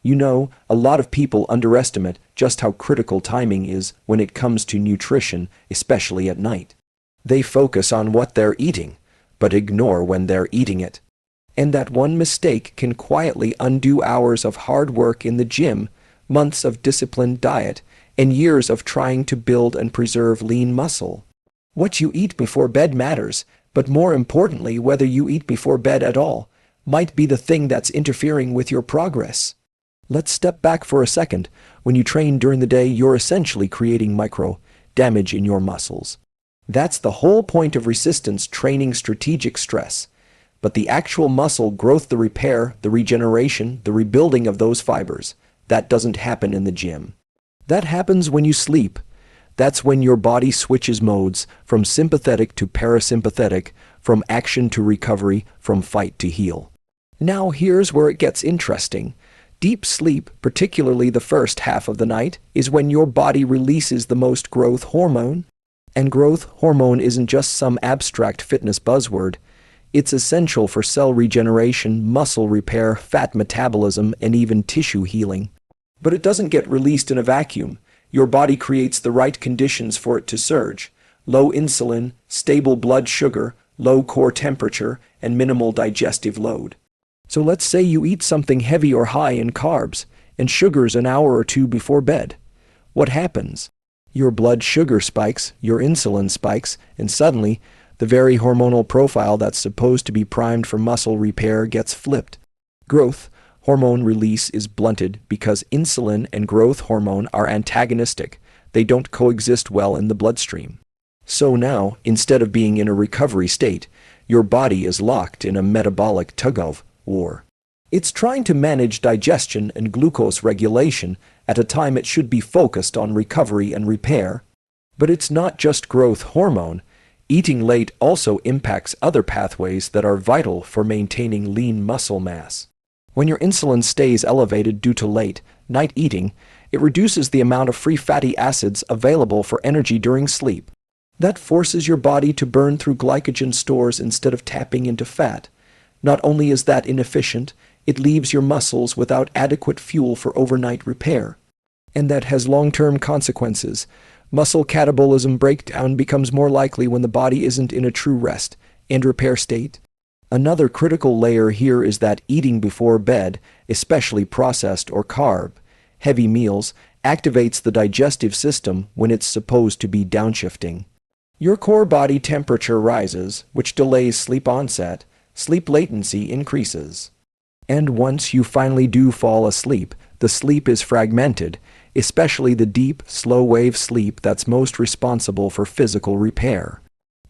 You know, a lot of people underestimate just how critical timing is when it comes to nutrition, especially at night. They focus on what they're eating, but ignore when they're eating it. And that one mistake can quietly undo hours of hard work in the gym, months of disciplined diet, and years of trying to build and preserve lean muscle. What you eat before bed matters, but more importantly, whether you eat before bed at all might be the thing that's interfering with your progress. Let's step back for a second. When you train during the day, you're essentially creating micro damage in your muscles. That's the whole point of resistance training, strategic stress. But the actual muscle growth, the repair, the regeneration, the rebuilding of those fibers, that doesn't happen in the gym. That happens when you sleep. That's when your body switches modes from sympathetic to parasympathetic, from action to recovery, from fight to heal. Now here's where it gets interesting. Deep sleep, particularly the first half of the night, is when your body releases the most growth hormone. And growth hormone isn't just some abstract fitness buzzword. It's essential for cell regeneration, muscle repair, fat metabolism, and even tissue healing. But it doesn't get released in a vacuum. Your body creates the right conditions for it to surge. Low insulin, stable blood sugar, low core temperature, and minimal digestive load. So let's say you eat something heavy or high in carbs and sugars an hour or two before bed. What happens? Your blood sugar spikes, your insulin spikes, and suddenly, the very hormonal profile that's supposed to be primed for muscle repair gets flipped. Growth hormone release is blunted because insulin and growth hormone are antagonistic. They don't coexist well in the bloodstream. So now, instead of being in a recovery state, your body is locked in a metabolic tug-of-war. It's trying to manage digestion and glucose regulation at a time it should be focused on recovery and repair. But it's not just growth hormone. Eating late also impacts other pathways that are vital for maintaining lean muscle mass. When your insulin stays elevated due to late night eating, it reduces the amount of free fatty acids available for energy during sleep. That forces your body to burn through glycogen stores instead of tapping into fat. Not only is that inefficient, it leaves your muscles without adequate fuel for overnight repair. And that has long-term consequences. Muscle catabolism breakdown becomes more likely when the body isn't in a true rest and repair state. Another critical layer here is that eating before bed, especially processed or carb-heavy meals, activates the digestive system when it's supposed to be downshifting. Your core body temperature rises, which delays sleep onset. Sleep latency increases. And once you finally do fall asleep, the sleep is fragmented, especially the deep, slow-wave sleep that's most responsible for physical repair.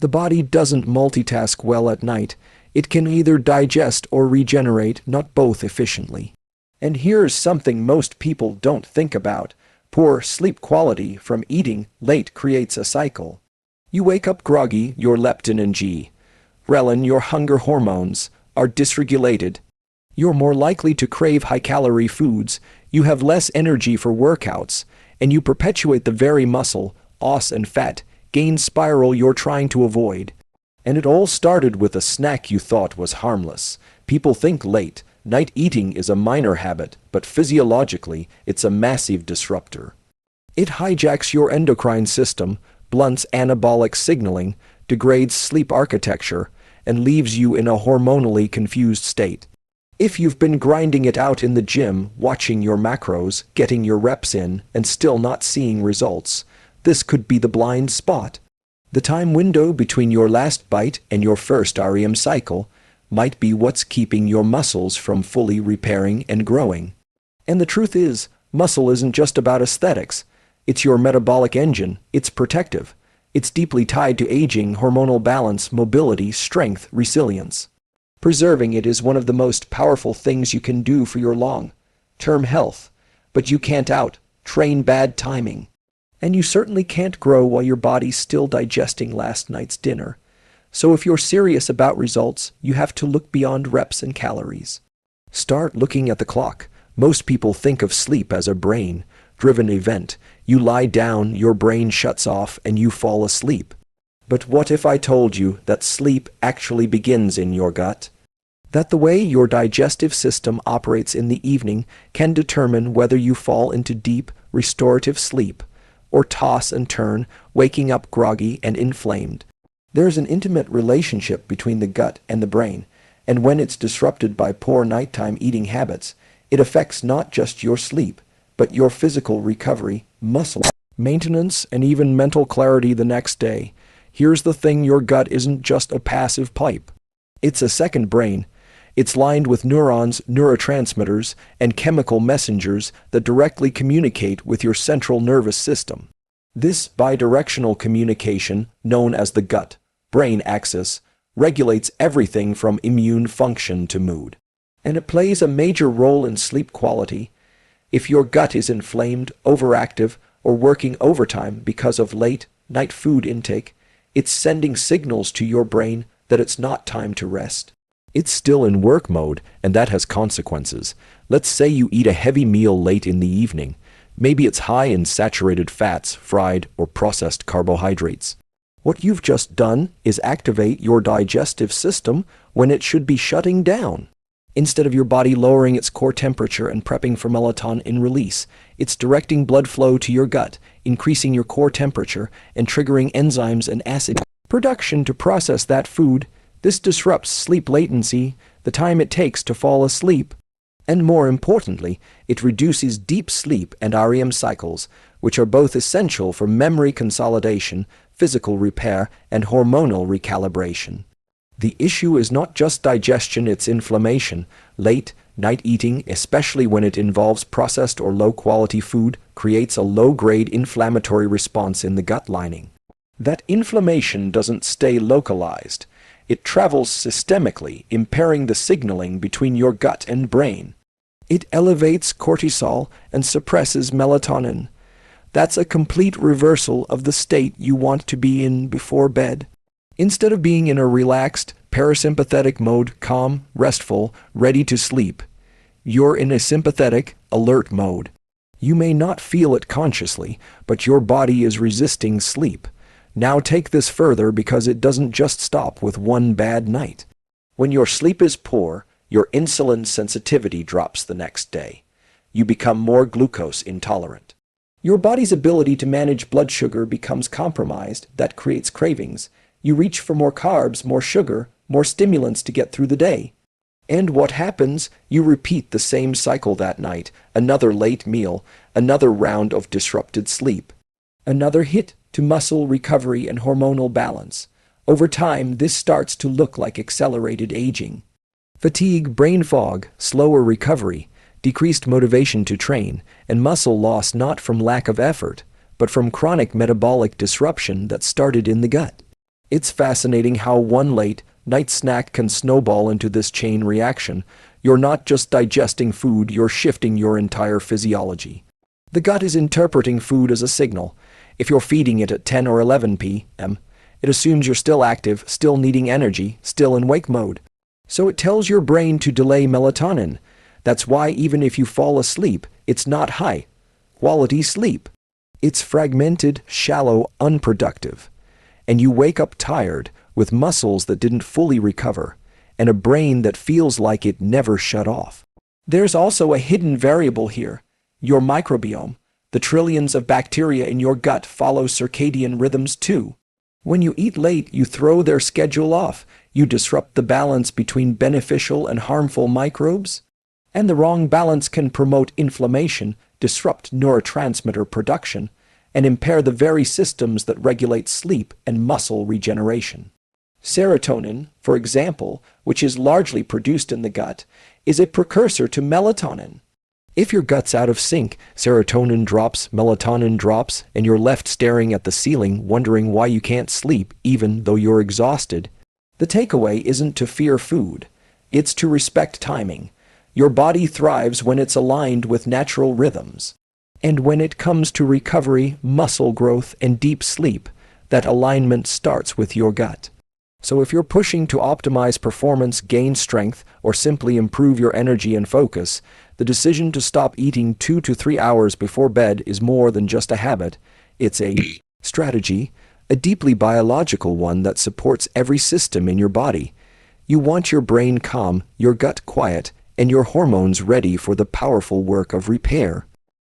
The body doesn't multitask well at night. It can either digest or regenerate, not both efficiently. And here's something most people don't think about. Poor sleep quality from eating late creates a cycle. You wake up groggy, your leptin and ghrelin, your hunger hormones, are dysregulated. You're more likely to crave high-calorie foods, you have less energy for workouts, and you perpetuate the very muscle, os and fat, gain spiral you're trying to avoid. And it all started with a snack you thought was harmless. People think late night eating is a minor habit, but physiologically, it's a massive disruptor. It hijacks your endocrine system, blunts anabolic signaling, degrades sleep architecture, and leaves you in a hormonally confused state. If you've been grinding it out in the gym, watching your macros, getting your reps in, and still not seeing results, this could be the blind spot. The time window between your last bite and your first REM cycle might be what's keeping your muscles from fully repairing and growing. And the truth is, muscle isn't just about aesthetics. It's your metabolic engine. It's protective. It's deeply tied to aging, hormonal balance, mobility, strength, resilience. Preserving it is one of the most powerful things you can do for your long-term health. But you can't out-train bad timing. And you certainly can't grow while your body's still digesting last night's dinner. So if you're serious about results, you have to look beyond reps and calories. Start looking at the clock. Most people think of sleep as a brain-driven event. You lie down, your brain shuts off, and you fall asleep. But what if I told you that sleep actually begins in your gut? That the way your digestive system operates in the evening can determine whether you fall into deep, restorative sleep, or toss and turn, waking up groggy and inflamed. There's an intimate relationship between the gut and the brain, and when it's disrupted by poor nighttime eating habits, it affects not just your sleep, but your physical recovery, muscle maintenance, and even mental clarity the next day. Here's the thing: your gut isn't just a passive pipe. It's a second brain. It's lined with neurons, neurotransmitters, and chemical messengers that directly communicate with your central nervous system. This bidirectional communication, known as the gut-brain axis, regulates everything from immune function to mood. And it plays a major role in sleep quality. If your gut is inflamed, overactive, or working overtime because of late night food intake, it's sending signals to your brain that it's not time to rest. It's still in work mode, and that has consequences. Let's say you eat a heavy meal late in the evening. Maybe it's high in saturated fats, fried, or processed carbohydrates. What you've just done is activate your digestive system when it should be shutting down. Instead of your body lowering its core temperature and prepping for melatonin release, it's directing blood flow to your gut, increasing your core temperature, and triggering enzymes and acid production to process that food. This disrupts sleep latency, the time it takes to fall asleep. And more importantly, it reduces deep sleep and REM cycles, which are both essential for memory consolidation, physical repair, and hormonal recalibration. The issue is not just digestion, it's inflammation. Late night eating, especially when it involves processed or low-quality food, creates a low-grade inflammatory response in the gut lining. That inflammation doesn't stay localized. It travels systemically, impairing the signaling between your gut and brain. It elevates cortisol and suppresses melatonin. That's a complete reversal of the state you want to be in before bed. Instead of being in a relaxed, parasympathetic mode, calm, restful, ready to sleep, you're in a sympathetic, alert mode. You may not feel it consciously, but your body is resisting sleep. Now take this further, because it doesn't just stop with one bad night. When your sleep is poor, your insulin sensitivity drops the next day. You become more glucose intolerant. Your body's ability to manage blood sugar becomes compromised. That creates cravings. You reach for more carbs, more sugar, more stimulants to get through the day. And what happens? You repeat the same cycle that night. Another late meal, another round of disrupted sleep, another hit to muscle recovery and hormonal balance. Over time, this starts to look like accelerated aging. Fatigue, brain fog, slower recovery, decreased motivation to train, and muscle loss not from lack of effort, but from chronic metabolic disruption that started in the gut. It's fascinating how one late night snack can snowball into this chain reaction. You're not just digesting food, you're shifting your entire physiology. The gut is interpreting food as a signal. If you're feeding it at 10 or 11 p.m., it assumes you're still active, still needing energy, still in wake mode. So it tells your brain to delay melatonin. That's why even if you fall asleep, it's not high-quality sleep. It's fragmented, shallow, unproductive. And you wake up tired, with muscles that didn't fully recover, and a brain that feels like it never shut off. There's also a hidden variable here: your microbiome. The trillions of bacteria in your gut follow circadian rhythms too. When you eat late, you throw their schedule off. You disrupt the balance between beneficial and harmful microbes. And the wrong balance can promote inflammation, disrupt neurotransmitter production, and impair the very systems that regulate sleep and muscle regeneration. Serotonin, for example, which is largely produced in the gut, is a precursor to melatonin. If your gut's out of sync, serotonin drops, melatonin drops, and you're left staring at the ceiling wondering why you can't sleep even though you're exhausted. The takeaway isn't to fear food. It's to respect timing. Your body thrives when it's aligned with natural rhythms. And when it comes to recovery, muscle growth, and deep sleep, that alignment starts with your gut. So if you're pushing to optimize performance, gain strength, or simply improve your energy and focus, the decision to stop eating 2 to 3 hours before bed is more than just a habit. It's a strategy, a deeply biological one that supports every system in your body. You want your brain calm, your gut quiet, and your hormones ready for the powerful work of repair.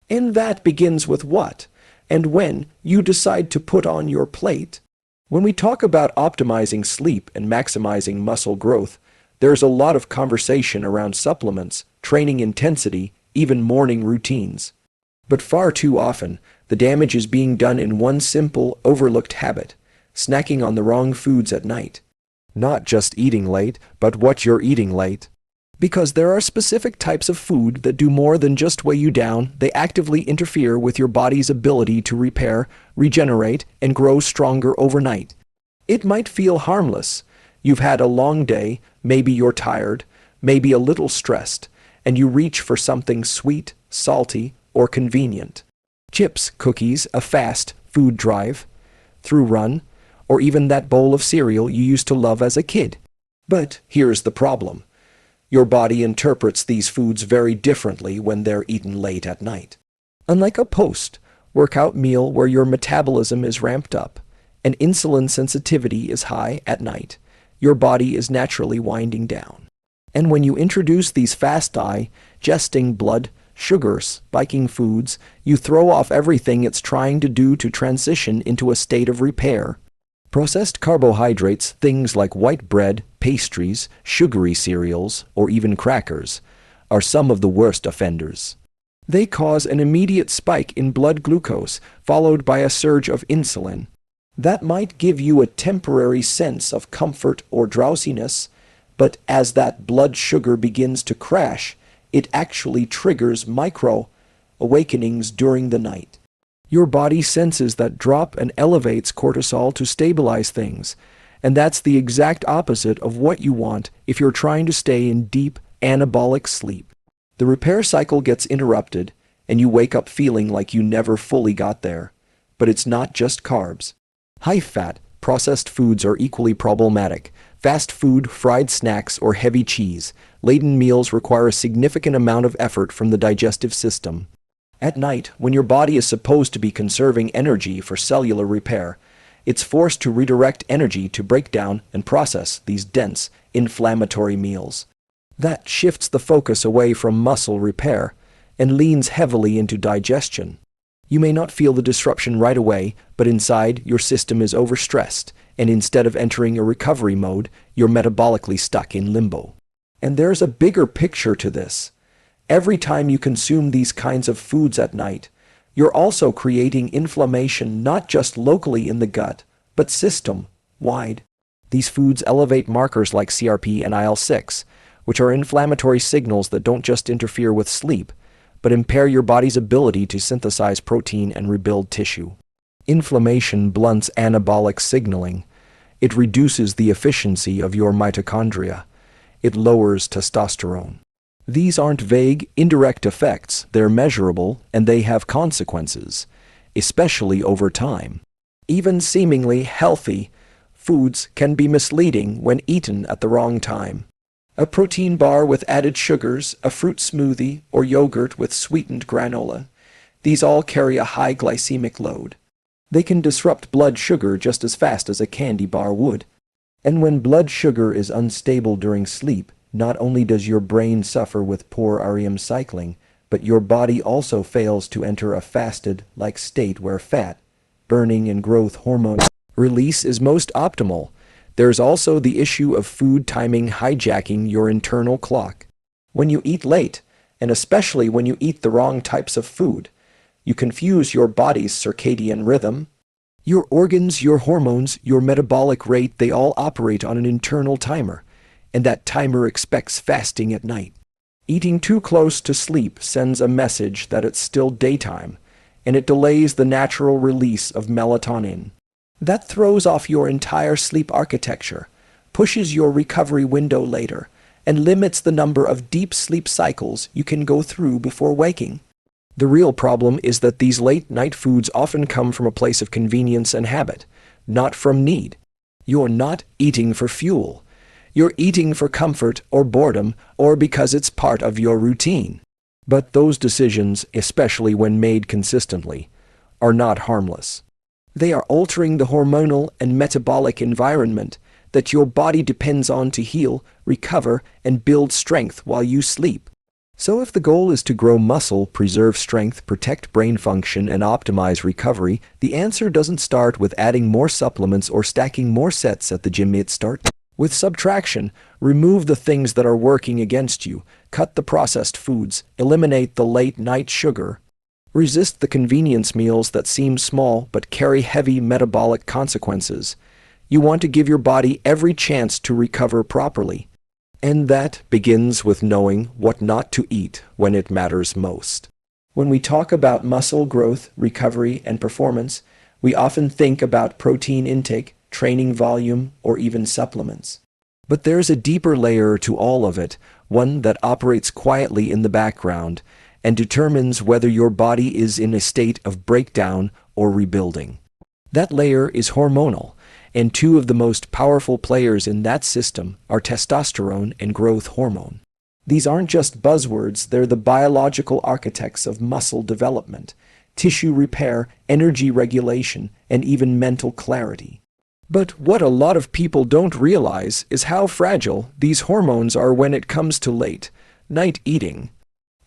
And that begins with what and when you decide to put on your plate. When we talk about optimizing sleep and maximizing muscle growth, there's a lot of conversation around supplements, training intensity, even morning routines. But far too often, the damage is being done in one simple, overlooked habit: snacking on the wrong foods at night. Not just eating late, but what you're eating late. Because there are specific types of food that do more than just weigh you down, they actively interfere with your body's ability to repair, regenerate, and grow stronger overnight. It might feel harmless. You've had a long day, maybe you're tired, maybe a little stressed, and you reach for something sweet, salty, or convenient. Chips, cookies, a fast food drive, through run, or even that bowl of cereal you used to love as a kid. But here's the problem. Your body interprets these foods very differently when they're eaten late at night. Unlike a post-workout meal where your metabolism is ramped up and insulin sensitivity is high at night, your body is naturally winding down. And when you introduce these fast-digesting blood sugar spiking foods, you throw off everything it's trying to do to transition into a state of repair. Processed carbohydrates, things like white bread, pastries, sugary cereals, or even crackers, are some of the worst offenders. They cause an immediate spike in blood glucose, followed by a surge of insulin. That might give you a temporary sense of comfort or drowsiness, but as that blood sugar begins to crash, it actually triggers micro-awakenings during the night. Your body senses that drop and elevates cortisol to stabilize things, and that's the exact opposite of what you want if you're trying to stay in deep anabolic sleep. The repair cycle gets interrupted, and you wake up feeling like you never fully got there. But it's not just carbs. High-fat, processed foods are equally problematic. Fast food, fried snacks, or heavy cheese-laden meals require a significant amount of effort from the digestive system. At night, when your body is supposed to be conserving energy for cellular repair, it's forced to redirect energy to break down and process these dense, inflammatory meals. That shifts the focus away from muscle repair and leans heavily into digestion. You may not feel the disruption right away, but inside, your system is overstressed, and instead of entering a recovery mode, you're metabolically stuck in limbo. And there's a bigger picture to this. Every time you consume these kinds of foods at night, you're also creating inflammation not just locally in the gut, but system-wide. These foods elevate markers like CRP and IL-6, which are inflammatory signals that don't just interfere with sleep, but impair your body's ability to synthesize protein and rebuild tissue. Inflammation blunts anabolic signaling. It reduces the efficiency of your mitochondria. It lowers testosterone. These aren't vague, indirect effects. They're measurable, and they have consequences, especially over time. Even seemingly healthy foods can be misleading when eaten at the wrong time. A protein bar with added sugars, a fruit smoothie, or yogurt with sweetened granola, these all carry a high glycemic load. They can disrupt blood sugar just as fast as a candy bar would. And when blood sugar is unstable during sleep, not only does your brain suffer with poor REM cycling, but your body also fails to enter a fasted-like state where fat, burning and growth hormone release is most optimal. There's also the issue of food timing hijacking your internal clock. When you eat late, and especially when you eat the wrong types of food, you confuse your body's circadian rhythm. Your organs, your hormones, your metabolic rate, they all operate on an internal timer, and that timer expects fasting at night. Eating too close to sleep sends a message that it's still daytime, and it delays the natural release of melatonin. That throws off your entire sleep architecture, pushes your recovery window later, and limits the number of deep sleep cycles you can go through before waking. The real problem is that these late-night foods often come from a place of convenience and habit, not from need. You're not eating for fuel. You're eating for comfort or boredom or because it's part of your routine. But those decisions, especially when made consistently, are not harmless. They are altering the hormonal and metabolic environment that your body depends on to heal, recover, and build strength while you sleep. So if the goal is to grow muscle, preserve strength, protect brain function, and optimize recovery, the answer doesn't start with adding more supplements or stacking more sets at the gym. It starts with subtraction. Remove the things that are working against you. Cut the processed foods. Eliminate the late-night sugar. Resist the convenience meals that seem small but carry heavy metabolic consequences. You want to give your body every chance to recover properly. And that begins with knowing what not to eat when it matters most. When we talk about muscle growth, recovery, and performance, we often think about protein intake, training volume, or even supplements. But there's a deeper layer to all of it, one that operates quietly in the background and determines whether your body is in a state of breakdown or rebuilding. That layer is hormonal, and two of the most powerful players in that system are testosterone and growth hormone. These aren't just buzzwords, they're the biological architects of muscle development, tissue repair, energy regulation, and even mental clarity. But what a lot of people don't realize is how fragile these hormones are when it comes to late-night eating.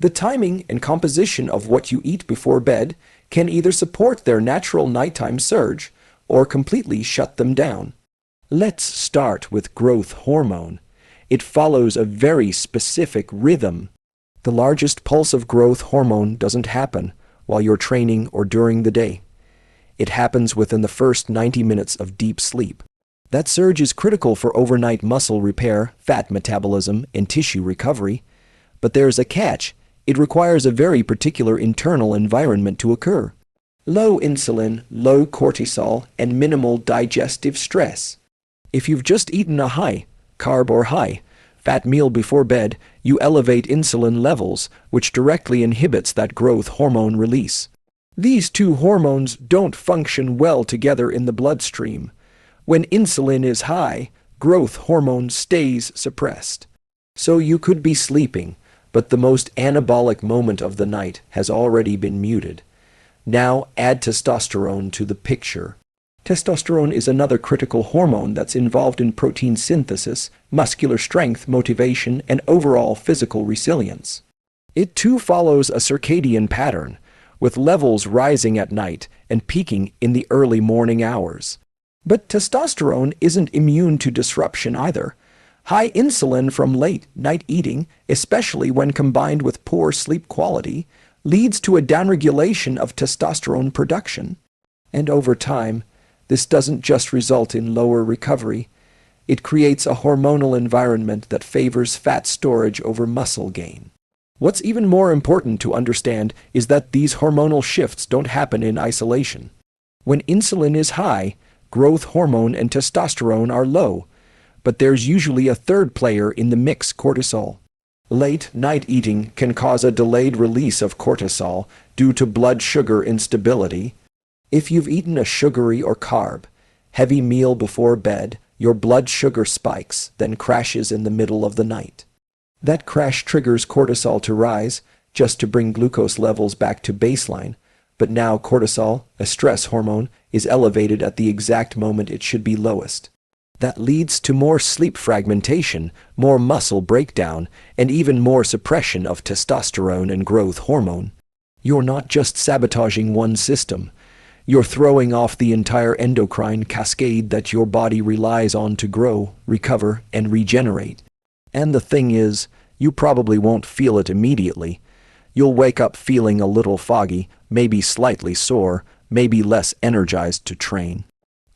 The timing and composition of what you eat before bed can either support their natural nighttime surge or completely shut them down. Let's start with growth hormone. It follows a very specific rhythm. The largest pulse of growth hormone doesn't happen while you're training or during the day. It happens within the first 90 minutes of deep sleep. That surge is critical for overnight muscle repair, fat metabolism, and tissue recovery. But there's a catch. It requires a very particular internal environment to occur. Low insulin, low cortisol, and minimal digestive stress. If you've just eaten a high-carb or high-fat meal before bed, you elevate insulin levels, which directly inhibits that growth hormone release. These two hormones don't function well together in the bloodstream. When insulin is high, growth hormone stays suppressed. So you could be sleeping, but the most anabolic moment of the night has already been muted. Now add testosterone to the picture. Testosterone is another critical hormone that's involved in protein synthesis, muscular strength, motivation, and overall physical resilience. It too follows a circadian pattern, with levels rising at night and peaking in the early morning hours. But testosterone isn't immune to disruption either. High insulin from late-night eating, especially when combined with poor sleep quality, leads to a downregulation of testosterone production. And over time, this doesn't just result in lower recovery. It creates a hormonal environment that favors fat storage over muscle gain. What's even more important to understand is that these hormonal shifts don't happen in isolation. When insulin is high, growth hormone and testosterone are low, but there's usually a third player in the mix: cortisol. Late-night eating can cause a delayed release of cortisol due to blood sugar instability. If you've eaten a sugary or carb-heavy meal before bed, your blood sugar spikes, then crashes in the middle of the night. That crash triggers cortisol to rise, just to bring glucose levels back to baseline. But now cortisol, a stress hormone, is elevated at the exact moment it should be lowest. That leads to more sleep fragmentation, more muscle breakdown, and even more suppression of testosterone and growth hormone. You're not just sabotaging one system. You're throwing off the entire endocrine cascade that your body relies on to grow, recover, and regenerate. And the thing is, you probably won't feel it immediately. You'll wake up feeling a little foggy, maybe slightly sore, maybe less energized to train.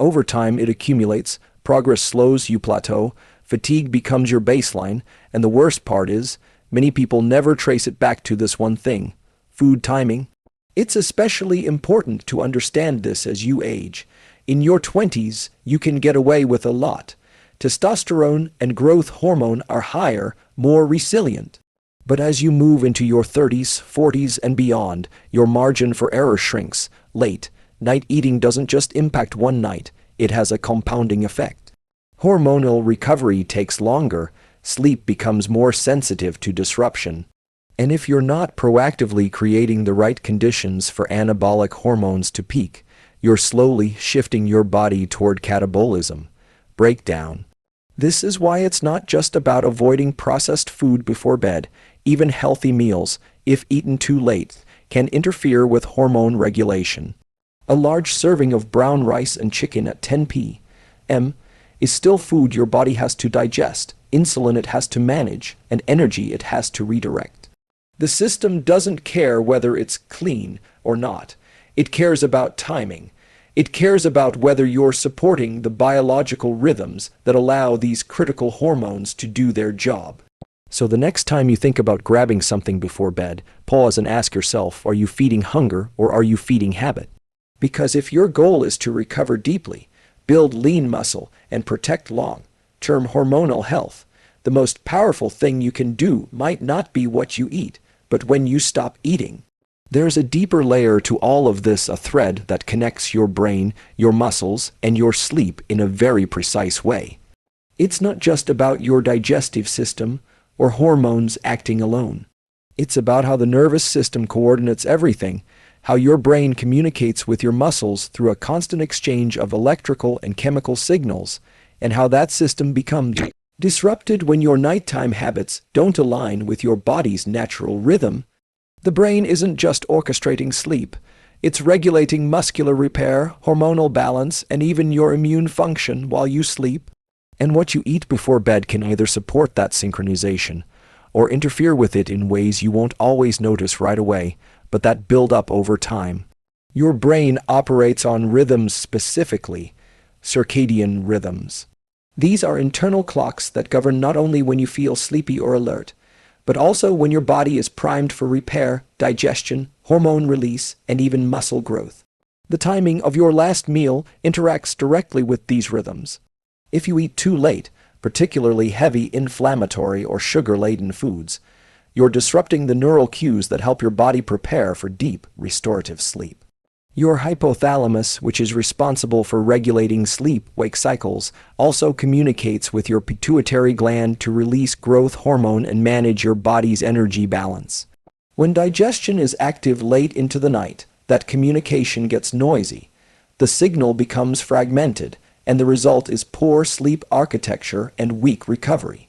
Over time it accumulates, progress slows, you plateau, fatigue becomes your baseline, and the worst part is, many people never trace it back to this one thing: food timing. It's especially important to understand this as you age. In your 20s, you can get away with a lot. Testosterone and growth hormone are higher, more resilient. But as you move into your 30s, 40s, and beyond, your margin for error shrinks. Late-night eating doesn't just impact one night, it has a compounding effect. Hormonal recovery takes longer, sleep becomes more sensitive to disruption. And if you're not proactively creating the right conditions for anabolic hormones to peak, you're slowly shifting your body toward catabolism, breakdown. This is why it's not just about avoiding processed food before bed. Even healthy meals, if eaten too late, can interfere with hormone regulation. A large serving of brown rice and chicken at 10 p.m. is still food your body has to digest, insulin it has to manage, and energy it has to redirect. The system doesn't care whether it's clean or not. It cares about timing. It cares about whether you're supporting the biological rhythms that allow these critical hormones to do their job. So the next time you think about grabbing something before bed, pause and ask yourself, are you feeding hunger or are you feeding habit? Because if your goal is to recover deeply, build lean muscle, and protect long-term hormonal health, the most powerful thing you can do might not be what you eat, but when you stop eating. There's a deeper layer to all of this, a thread that connects your brain, your muscles, and your sleep in a very precise way. It's not just about your digestive system or hormones acting alone. It's about how the nervous system coordinates everything, how your brain communicates with your muscles through a constant exchange of electrical and chemical signals, and how that system becomes disrupted when your nighttime habits don't align with your body's natural rhythm. The brain isn't just orchestrating sleep, it's regulating muscular repair, hormonal balance, and even your immune function while you sleep. And what you eat before bed can either support that synchronization or interfere with it in ways you won't always notice right away, but that build up over time. Your brain operates on rhythms, specifically circadian rhythms. These are internal clocks that govern not only when you feel sleepy or alert, but also when your body is primed for repair, digestion, hormone release, and even muscle growth. The timing of your last meal interacts directly with these rhythms. If you eat too late, particularly heavy inflammatory or sugar-laden foods, you're disrupting the neural cues that help your body prepare for deep, restorative sleep. Your hypothalamus, which is responsible for regulating sleep-wake cycles, also communicates with your pituitary gland to release growth hormone and manage your body's energy balance. When digestion is active late into the night, that communication gets noisy. The signal becomes fragmented, and the result is poor sleep architecture and weak recovery.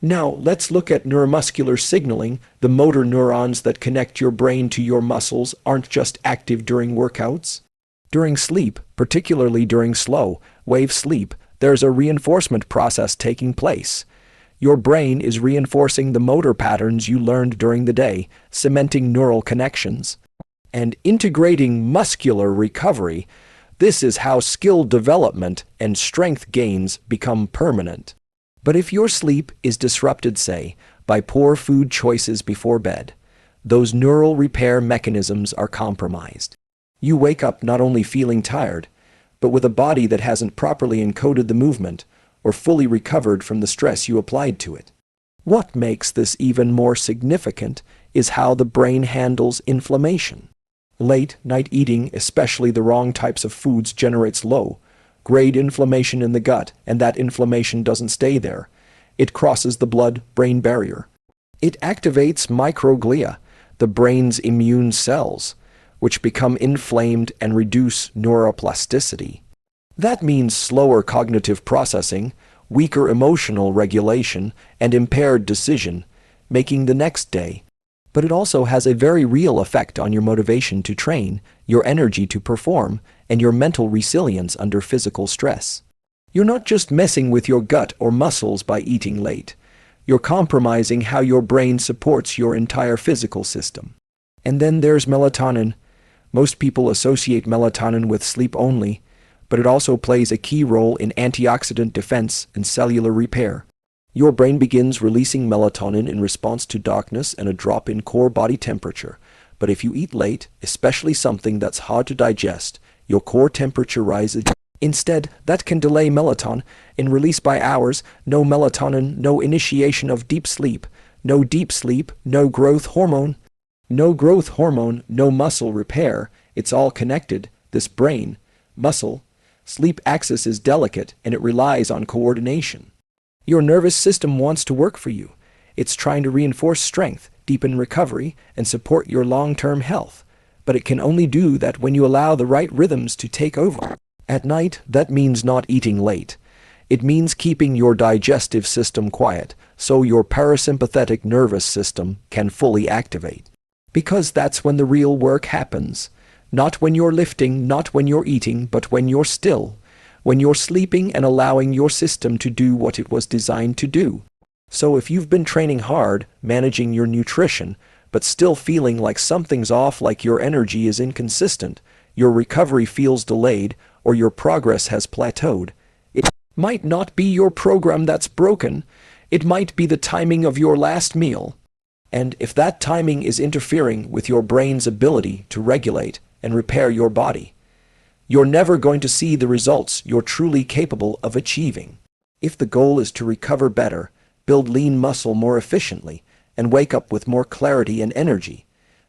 Now, let's look at neuromuscular signaling. The motor neurons that connect your brain to your muscles aren't just active during workouts. During sleep, particularly during slow-wave sleep, there's a reinforcement process taking place. Your brain is reinforcing the motor patterns you learned during the day, cementing neural connections, and integrating muscular recovery. This is how skill development and strength gains become permanent. But if your sleep is disrupted, say, by poor food choices before bed, those neural repair mechanisms are compromised. You wake up not only feeling tired, but with a body that hasn't properly encoded the movement or fully recovered from the stress you applied to it. What makes this even more significant is how the brain handles inflammation. Late-night eating, especially the wrong types of foods, generates low-grade inflammation in the gut, and that inflammation doesn't stay there. It crosses the blood-brain barrier. It activates microglia, the brain's immune cells, which become inflamed and reduce neuroplasticity. That means slower cognitive processing, weaker emotional regulation, and impaired decision-making the next day. But it also has a very real effect on your motivation to train, your energy to perform, and your mental resilience under physical stress. You're not just messing with your gut or muscles by eating late. You're compromising how your brain supports your entire physical system. And then there's melatonin. Most people associate melatonin with sleep only, but it also plays a key role in antioxidant defense and cellular repair. Your brain begins releasing melatonin in response to darkness and a drop in core body temperature. But if you eat late, especially something that's hard to digest, your core temperature rises. Instead, that can delay melatonin in release by hours. No melatonin, no initiation of deep sleep. No deep sleep, no growth hormone. No growth hormone, no muscle repair. It's all connected. This brain, muscle, sleep axis is delicate, and it relies on coordination. Your nervous system wants to work for you. It's trying to reinforce strength, deepen recovery, and support your long-term health. But it can only do that when you allow the right rhythms to take over. At night, that means not eating late. It means keeping your digestive system quiet so your parasympathetic nervous system can fully activate. Because that's when the real work happens. Not when you're lifting, not when you're eating, but when you're still. When you're sleeping and allowing your system to do what it was designed to do. So if you've been training hard, managing your nutrition, but still feeling like something's off, like your energy is inconsistent, your recovery feels delayed, or your progress has plateaued, it might not be your program that's broken. It might be the timing of your last meal. And if that timing is interfering with your brain's ability to regulate and repair your body, you're never going to see the results you're truly capable of achieving. If the goal is to recover better, build lean muscle more efficiently, and wake up with more clarity and energy,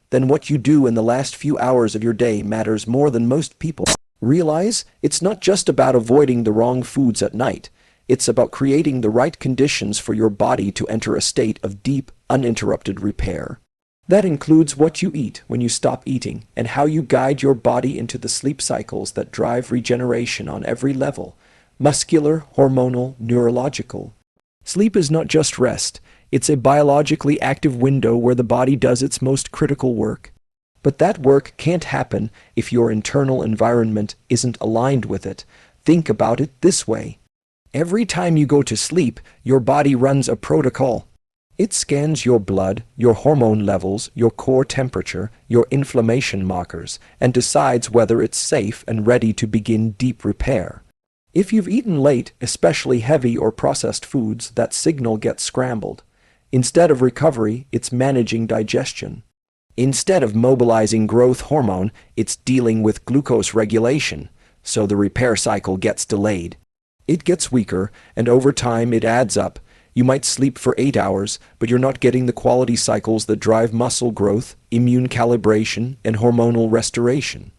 then what you do in the last few hours of your day matters more than most people realize. It's not just about avoiding the wrong foods at night. It's about creating the right conditions for your body to enter a state of deep, uninterrupted repair. That includes what you eat when you stop eating and how you guide your body into the sleep cycles that drive regeneration on every level: muscular, hormonal, neurological. Sleep is not just rest. It's a biologically active window where the body does its most critical work. But that work can't happen if your internal environment isn't aligned with it. Think about it this way. Every time you go to sleep, your body runs a protocol. It scans your blood, your hormone levels, your core temperature, your inflammation markers, and decides whether it's safe and ready to begin deep repair. If you've eaten late, especially heavy or processed foods, that signal gets scrambled. Instead of recovery, it's managing digestion. Instead of mobilizing growth hormone, it's dealing with glucose regulation, so the repair cycle gets delayed. It gets weaker, and over time it adds up. You might sleep for 8 hours, but you're not getting the quality cycles that drive muscle growth, immune calibration, and hormonal restoration.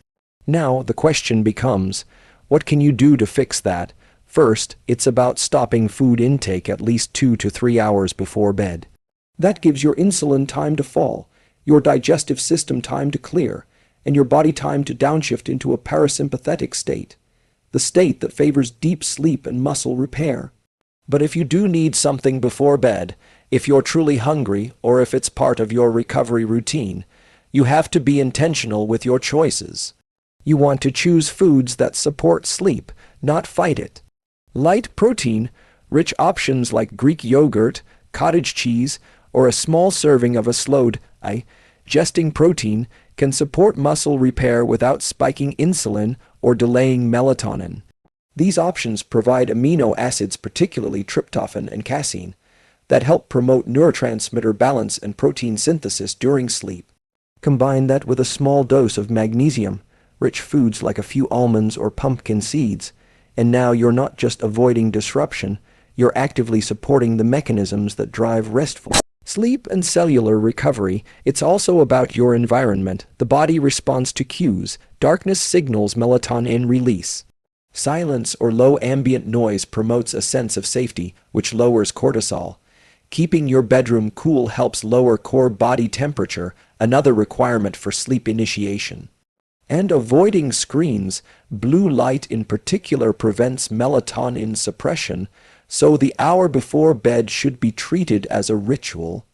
Now, the question becomes, what can you do to fix that? First, it's about stopping food intake at least 2 to 3 hours before bed. That gives your insulin time to fall, your digestive system time to clear, and your body time to downshift into a parasympathetic state, the state that favors deep sleep and muscle repair. But if you do need something before bed, if you're truly hungry, or if it's part of your recovery routine, you have to be intentional with your choices. You want to choose foods that support sleep, not fight it. Light protein, rich options like Greek yogurt, cottage cheese, or a small serving of a slowed, digesting protein can support muscle repair without spiking insulin or delaying melatonin. These options provide amino acids, particularly tryptophan and casein, that help promote neurotransmitter balance and protein synthesis during sleep. Combine that with a small dose of magnesium, rich foods like a few almonds or pumpkin seeds, and now you're not just avoiding disruption, you're actively supporting the mechanisms that drive restful sleep and cellular recovery. It's also about your environment. The body responds to cues. Darkness signals melatonin release. Silence or low ambient noise promotes a sense of safety, which lowers cortisol. Keeping your bedroom cool helps lower core body temperature, another requirement for sleep initiation. And avoiding screens, blue light in particular, prevents melatonin suppression, so the hour before bed should be treated as a ritual.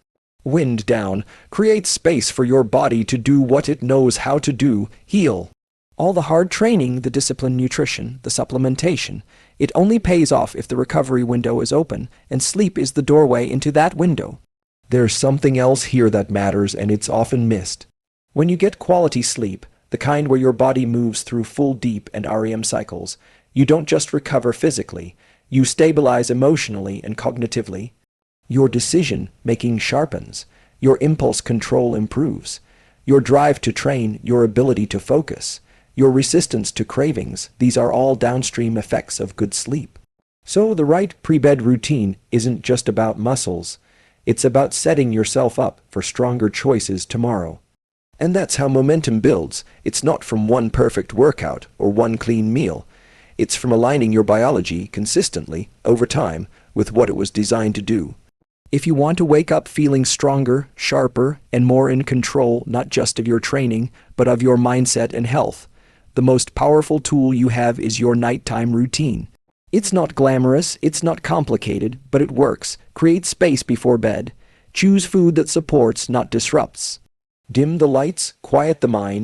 Wind down, create space for your body to do what it knows how to do: heal. All the hard training, the disciplined nutrition, the supplementation, it only pays off if the recovery window is open, and sleep is the doorway into that window. There's something else here that matters, and it's often missed. When you get quality sleep, the kind where your body moves through full deep and REM cycles, you don't just recover physically, you stabilize emotionally and cognitively. Your decision-making sharpens, your impulse control improves, your drive to train, your ability to focus, your resistance to cravings, these are all downstream effects of good sleep. So the right pre-bed routine isn't just about muscles, it's about setting yourself up for stronger choices tomorrow. And that's how momentum builds. It's not from one perfect workout or one clean meal. It's from aligning your biology consistently, over time, with what it was designed to do. If you want to wake up feeling stronger, sharper, and more in control, not just of your training, but of your mindset and health, the most powerful tool you have is your nighttime routine. It's not glamorous, it's not complicated, but it works. Create space before bed. Choose food that supports, not disrupts. Dim the lights, quiet the mind,